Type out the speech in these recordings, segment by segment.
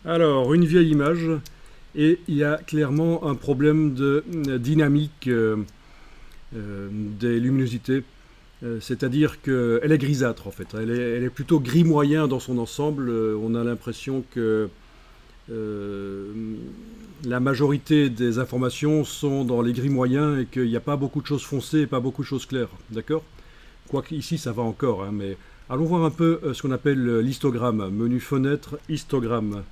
Alors, une vieille image, et il y a clairement un problème de dynamique des luminosités. C'est-à-dire qu'elle est grisâtre en fait. Elle est plutôt gris moyen dans son ensemble. On a l'impression que euh, la majorité des informations sont dans les gris moyens et qu'il n'y a pas beaucoup de choses foncées et pas beaucoup de choses claires. D'accord? Quoique ici ça va encore, hein, mais allons voir un peu ce qu'on appelle l'histogramme. Menu fenêtre, histogramme.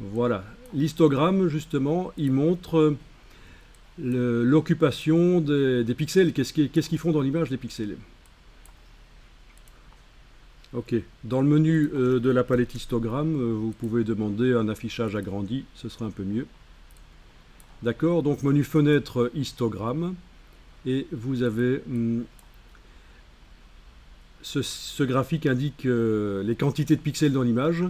Voilà. L'histogramme, justement, il montre l'occupation des pixels. Qu'est-ce qu'ils font dans l'image, les pixels? Ok. Dans le menu de la palette histogramme, vous pouvez demander un affichage agrandi, ce sera un peu mieux. D'accord, donc menu fenêtre histogramme, et vous avez ce graphique indique les quantités de pixels dans l'image,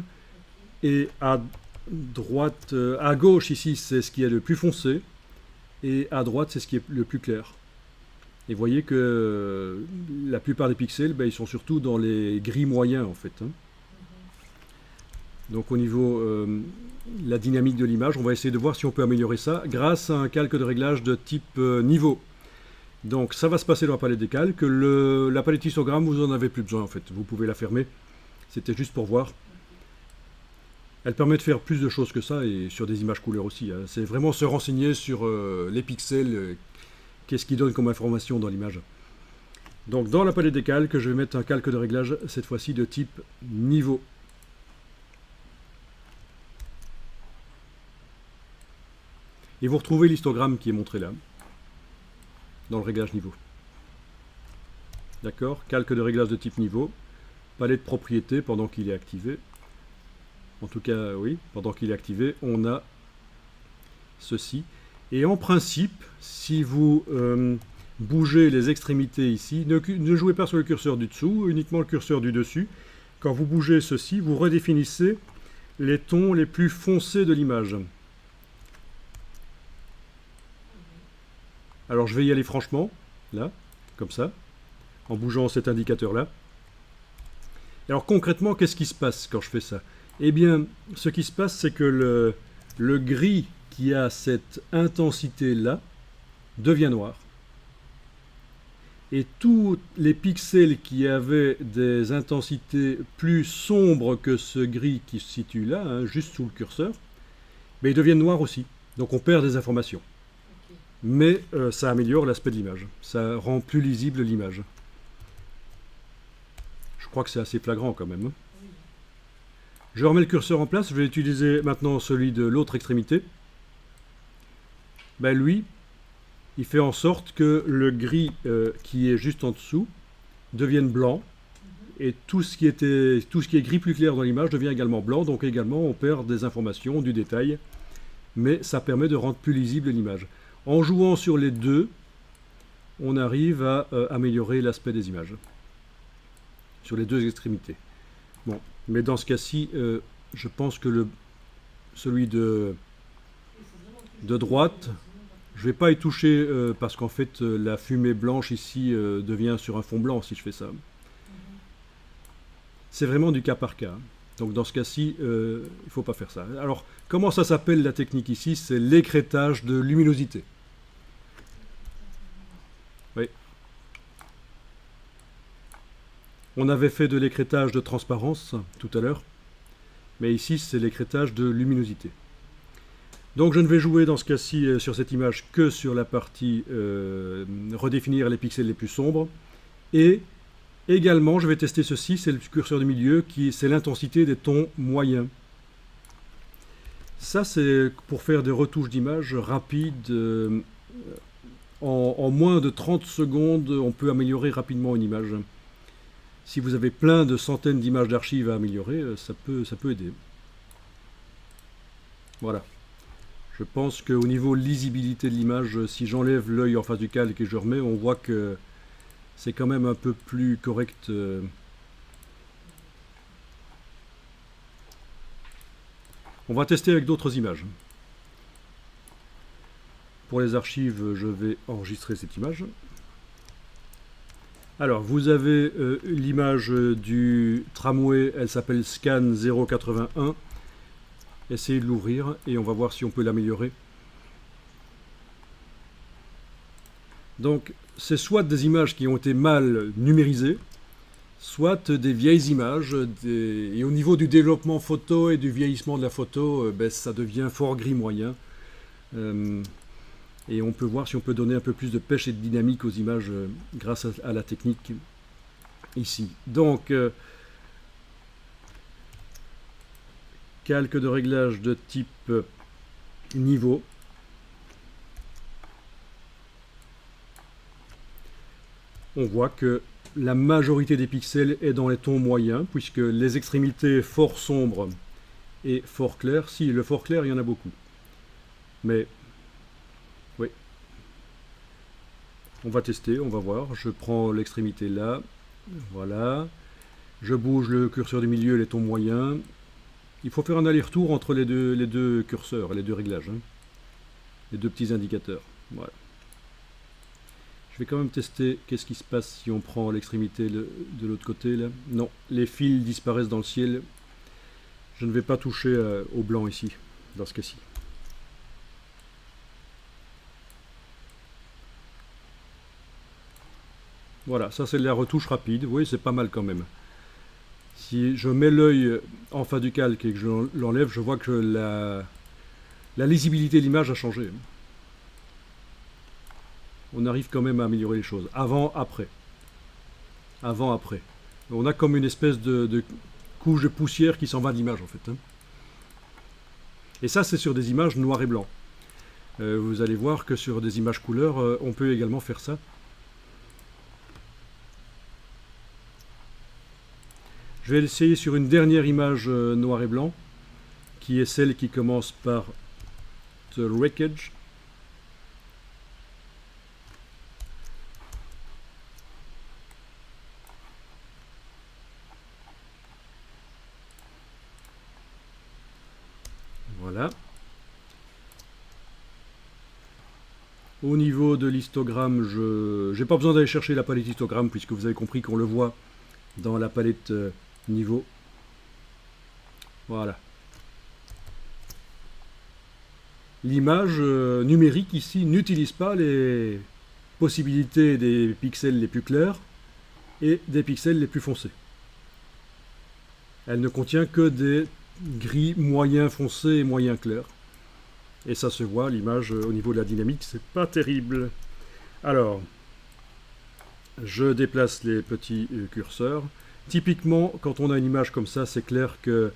et à droite, à gauche ici, c'est ce qui est le plus foncé, et à droite, c'est ce qui est le plus clair. Et vous voyez que la plupart des pixels, ben, ils sont surtout dans les gris moyens en fait, hein. Donc au niveau la dynamique de l'image, on va essayer de voir si on peut améliorer ça grâce à un calque de réglage de type niveau. Donc ça va se passer dans la palette des calques. La palette histogramme, vous n'en avez plus besoin en fait. Vous pouvez la fermer. C'était juste pour voir. Elle permet de faire plus de choses que ça et sur des images couleurs aussi, hein. C'est vraiment se renseigner sur les pixels, qu'est-ce qui donne comme information dans l'image. Donc dans la palette des calques, je vais mettre un calque de réglage, cette fois-ci de type niveau. Et vous retrouvez l'histogramme qui est montré là, dans le réglage niveau. D'accord? Calque de réglage de type niveau. Palette propriété pendant qu'il est activé. En tout cas, oui, pendant qu'il est activé, on a ceci. Et en principe, si vous bougez les extrémités ici, ne jouez pas sur le curseur du dessous, uniquement le curseur du dessus. Quand vous bougez ceci, vous redéfinissez les tons les plus foncés de l'image. Alors je vais y aller franchement, là, comme ça, en bougeant cet indicateur-là. Alors concrètement, qu'est-ce qui se passe quand je fais ça? Eh bien, ce qui se passe, c'est que le gris qui a cette intensité-là devient noir. Et tous les pixels qui avaient des intensités plus sombres que ce gris qui se situe là, hein, juste sous le curseur, ben, ils deviennent noirs aussi. Donc on perd des informations. Mais ça améliore l'aspect de l'image. Ça rend plus lisible l'image. Je crois que c'est assez flagrant quand même, hein. Je remets le curseur en place. Je vais utiliser maintenant celui de l'autre extrémité. Ben lui, il fait en sorte que le gris qui est juste en dessous devienne blanc. Et tout ce qui est gris plus clair dans l'image devient également blanc. Donc également, on perd des informations, du détail. Mais ça permet de rendre plus lisible l'image. En jouant sur les deux, on arrive à améliorer l'aspect des images. Sur les deux extrémités. Bon, mais dans ce cas-ci, je pense que celui de droite, je ne vais pas y toucher parce qu'en fait, la fumée blanche ici devient sur un fond blanc si je fais ça. C'est vraiment du cas par cas. Donc dans ce cas-ci, il ne faut pas faire ça. Alors, comment ça s'appelle la technique ici? C'est l'écrêtage de luminosité. Oui. On avait fait de l'écrêtage de transparence tout à l'heure, mais ici c'est l'écrêtage de luminosité. Donc je ne vais jouer dans ce cas-ci sur cette image que sur la partie redéfinir les pixels les plus sombres. Et également je vais tester ceci, c'est le curseur du milieu, c'est l'intensité des tons moyens. Ça c'est pour faire des retouches d'image rapides. En moins de 30 secondes, on peut améliorer rapidement une image. Si vous avez plein de centaines d'images d'archives à améliorer, ça peut aider. Voilà. Je pense qu'au niveau lisibilité de l'image, si j'enlève l'œil en face du calque et je remets, on voit que c'est quand même un peu plus correct. On va tester avec d'autres images. Pour les archives, je vais enregistrer cette image. Alors, vous avez l'image du tramway, elle s'appelle Scan 081. Essayez de l'ouvrir et on va voir si on peut l'améliorer. Donc, c'est soit des images qui ont été mal numérisées, soit des vieilles images. Et au niveau du développement photo et du vieillissement de la photo, ben, ça devient fort gris moyen. Et on peut voir si on peut donner un peu plus de pêche et de dynamique aux images grâce à la technique ici. Donc, calque de réglage de type niveau. On voit que la majorité des pixels est dans les tons moyens, puisque les extrémités fort sombres et fort claires, si le fort clair, il y en a beaucoup. Mais, oui. On va tester, on va voir. Je prends l'extrémité là, voilà. Je bouge le curseur du milieu, les tons moyens. Il faut faire un aller-retour entre les deux curseurs, les deux réglages. Hein. Les deux petits indicateurs. Voilà. Je vais quand même tester qu'est-ce qui se passe si on prend l'extrémité de l'autre côté. Là. Non, les fils disparaissent dans le ciel. Je ne vais pas toucher au blanc ici, dans ce cas-ci. Voilà, ça c'est la retouche rapide. Oui, c'est pas mal quand même. Si je mets l'œil en face du calque et que je l'enlève, je vois que la lisibilité de l'image a changé. On arrive quand même à améliorer les choses. Avant, après. Avant, après. On a comme une espèce de couche de poussière qui s'en va de l'image en fait. Hein. Et ça, c'est sur des images noir et blanc. Vous allez voir que sur des images couleurs, on peut également faire ça. Je vais essayer sur une dernière image noir et blanc, qui est celle qui commence par The Wreckage. Voilà. Au niveau de l'histogramme, je n'ai pas besoin d'aller chercher la palette histogramme, puisque vous avez compris qu'on le voit dans la palette niveau. Voilà. L'image numérique ici n'utilise pas les possibilités des pixels les plus clairs et des pixels les plus foncés. Elle ne contient que des gris moyens foncés et moyens clairs. Et ça se voit, l'image au niveau de la dynamique, c'est pas terrible. Alors, je déplace les petits curseurs. Typiquement, quand on a une image comme ça, c'est clair que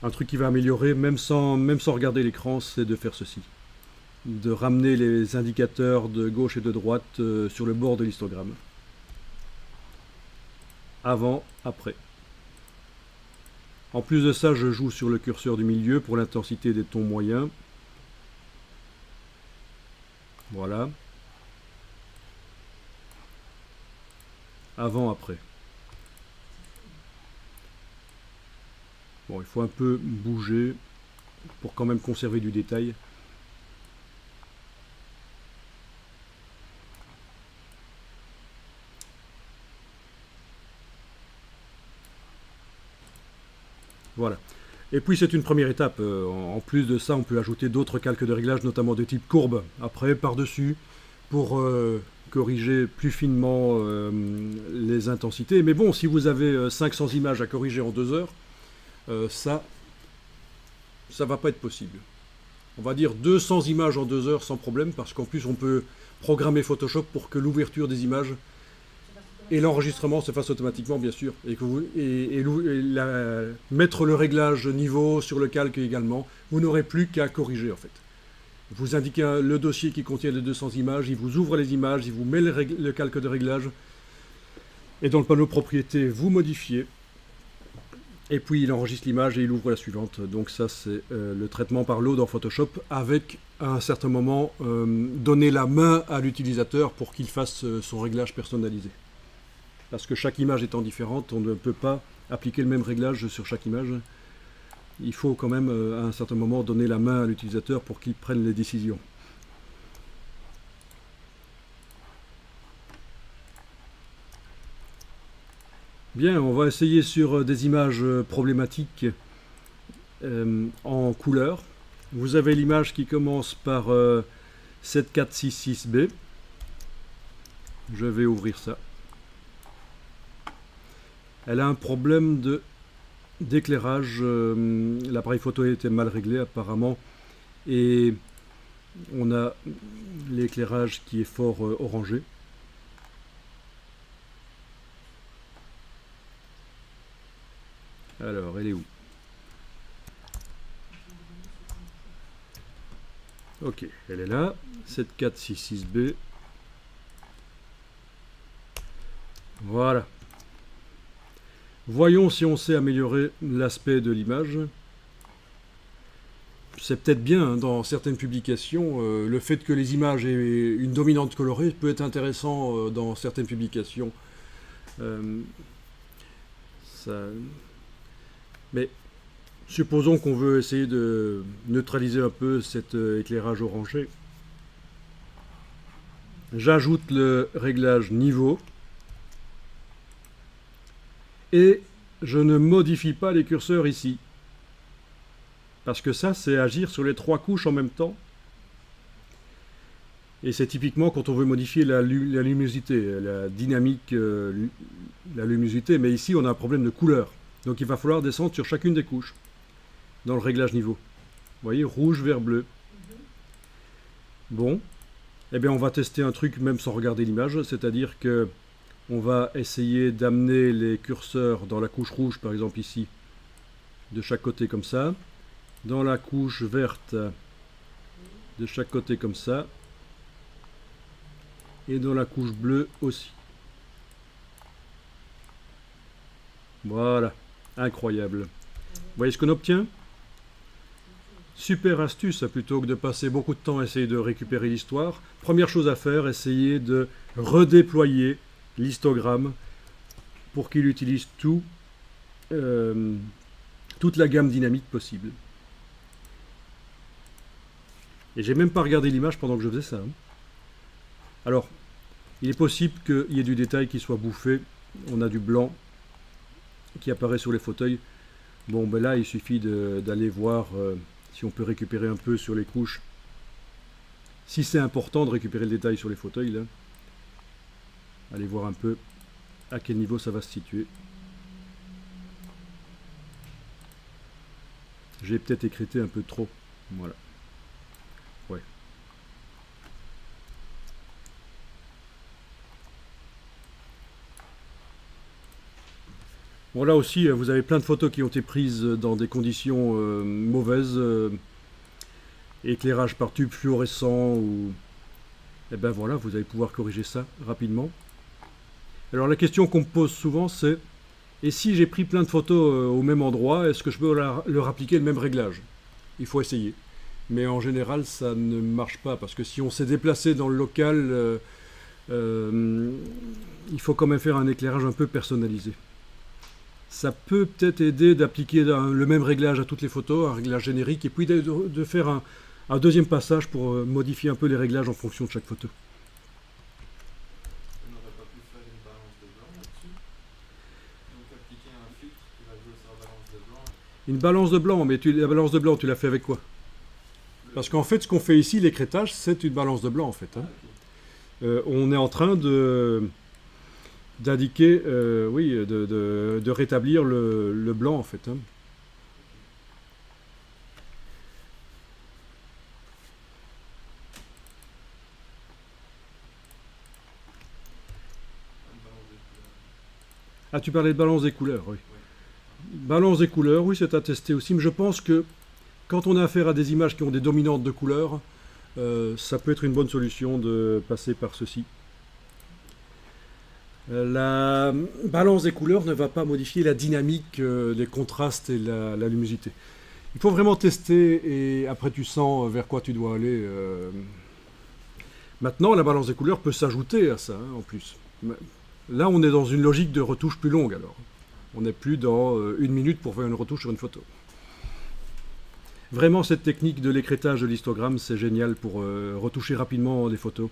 un truc qui va améliorer, même sans regarder l'écran, c'est de faire ceci. De ramener les indicateurs de gauche et de droite sur le bord de l'histogramme. Avant, après. En plus de ça, je joue sur le curseur du milieu pour l'intensité des tons moyens. Voilà. Avant, après. Bon, il faut un peu bouger pour quand même conserver du détail. Voilà. Et puis c'est une première étape. En plus de ça, on peut ajouter d'autres calques de réglage, notamment de type courbe, après, par-dessus, pour corriger plus finement les intensités. Mais bon, si vous avez 500 images à corriger en 2 heures, ça va pas être possible. On va dire 200 images en 2 heures sans problème, parce qu'en plus on peut programmer Photoshop pour que l'ouverture des images et l'enregistrement se fasse automatiquement, bien sûr, et mettre le réglage niveau sur le calque également. Vous n'aurez plus qu'à corriger en fait. Vous indiquez le dossier qui contient les 200 images, il vous ouvre les images, il vous met le calque de réglage, et dans le panneau propriété, vous modifiez. Et puis il enregistre l'image et il ouvre la suivante. Donc ça c'est le traitement par l'eau dans Photoshop, avec à un certain moment donner la main à l'utilisateur pour qu'il fasse son réglage personnalisé. Parce que chaque image étant différente, on ne peut pas appliquer le même réglage sur chaque image. Il faut quand même à un certain moment donner la main à l'utilisateur pour qu'il prenne les décisions. Bien, on va essayer sur des images problématiques en couleur. Vous avez l'image qui commence par 7466B. Je vais ouvrir ça. Elle a un problème d'éclairage. L'appareil photo était mal réglé apparemment. Et on a l'éclairage qui est fort orangé. Alors, elle est où? Ok, elle est là. 7466B. Voilà. Voyons si on sait améliorer l'aspect de l'image. C'est peut-être bien hein, dans certaines publications. Le fait que les images aient une dominante colorée peut être intéressant dans certaines publications. Mais supposons qu'on veut essayer de neutraliser un peu cet éclairage orangé. J'ajoute le réglage niveau. Et je ne modifie pas les curseurs ici. Parce que ça, c'est agir sur les 3 couches en même temps. Et c'est typiquement quand on veut modifier la luminosité, la dynamique, la luminosité. Mais ici, on a un problème de couleur. Donc il va falloir descendre sur chacune des couches dans le réglage niveau. Vous voyez, rouge, vert, bleu. Bon. Eh bien, on va tester un truc même sans regarder l'image. C'est-à-dire que on va essayer d'amener les curseurs dans la couche rouge, par exemple ici, de chaque côté comme ça. Dans la couche verte, de chaque côté comme ça. Et dans la couche bleue aussi. Voilà, incroyable. Vous voyez ce qu'on obtient? Super astuce, plutôt que de passer beaucoup de temps à essayer de récupérer l'histoire. Première chose à faire, essayer de redéployer l'histogramme pour qu'il utilise toute la gamme dynamique possible. Et j'ai même pas regardé l'image pendant que je faisais ça. Hein. Alors, il est possible qu'il y ait du détail qui soit bouffé. On a du blanc qui apparaît sur les fauteuils. Bon, ben là, il suffit d'aller voir si on peut récupérer un peu sur les couches. Si c'est important de récupérer le détail sur les fauteuils, là. Allez voir un peu à quel niveau ça va se situer. J'ai peut-être écrété un peu trop. Voilà. Ouais. Bon, là aussi, vous avez plein de photos qui ont été prises dans des conditions mauvaises. Éclairage par tube fluorescent ou... Et ben voilà, vous allez pouvoir corriger ça rapidement. Alors la question qu'on me pose souvent c'est: et si j'ai pris plein de photos au même endroit, est-ce que je peux leur appliquer le même réglage? Il faut essayer. Mais en général ça ne marche pas, parce que si on s'est déplacé dans le local, il faut quand même faire un éclairage un peu personnalisé. Ça peut peut-être aider d'appliquer le même réglage à toutes les photos, un réglage générique, et puis de faire un deuxième passage pour modifier un peu les réglages en fonction de chaque photo. Une balance de blanc, mais la balance de blanc, tu l'as fait avec quoi? Parce qu'en fait, ce qu'on fait ici, l'écrêtage, c'est une balance de blanc, en fait. Hein. On est en train d'indiquer, oui, de rétablir le blanc, en fait. Hein. Ah, tu parlais de balance des couleurs, oui. Balance des couleurs, oui, c'est à tester aussi, mais je pense que quand on a affaire à des images qui ont des dominantes de couleurs, ça peut être une bonne solution de passer par ceci. La balance des couleurs ne va pas modifier la dynamique, les contrastes et la luminosité. Il faut vraiment tester et après tu sens vers quoi tu dois aller. Maintenant, la balance des couleurs peut s'ajouter à ça, hein, en plus. Là, on est dans une logique de retouche plus longue, alors. On n'est plus dans 1 minute pour faire une retouche sur une photo. Vraiment, cette technique de l'écrêtage de l'histogramme, c'est génial pour retoucher rapidement des photos.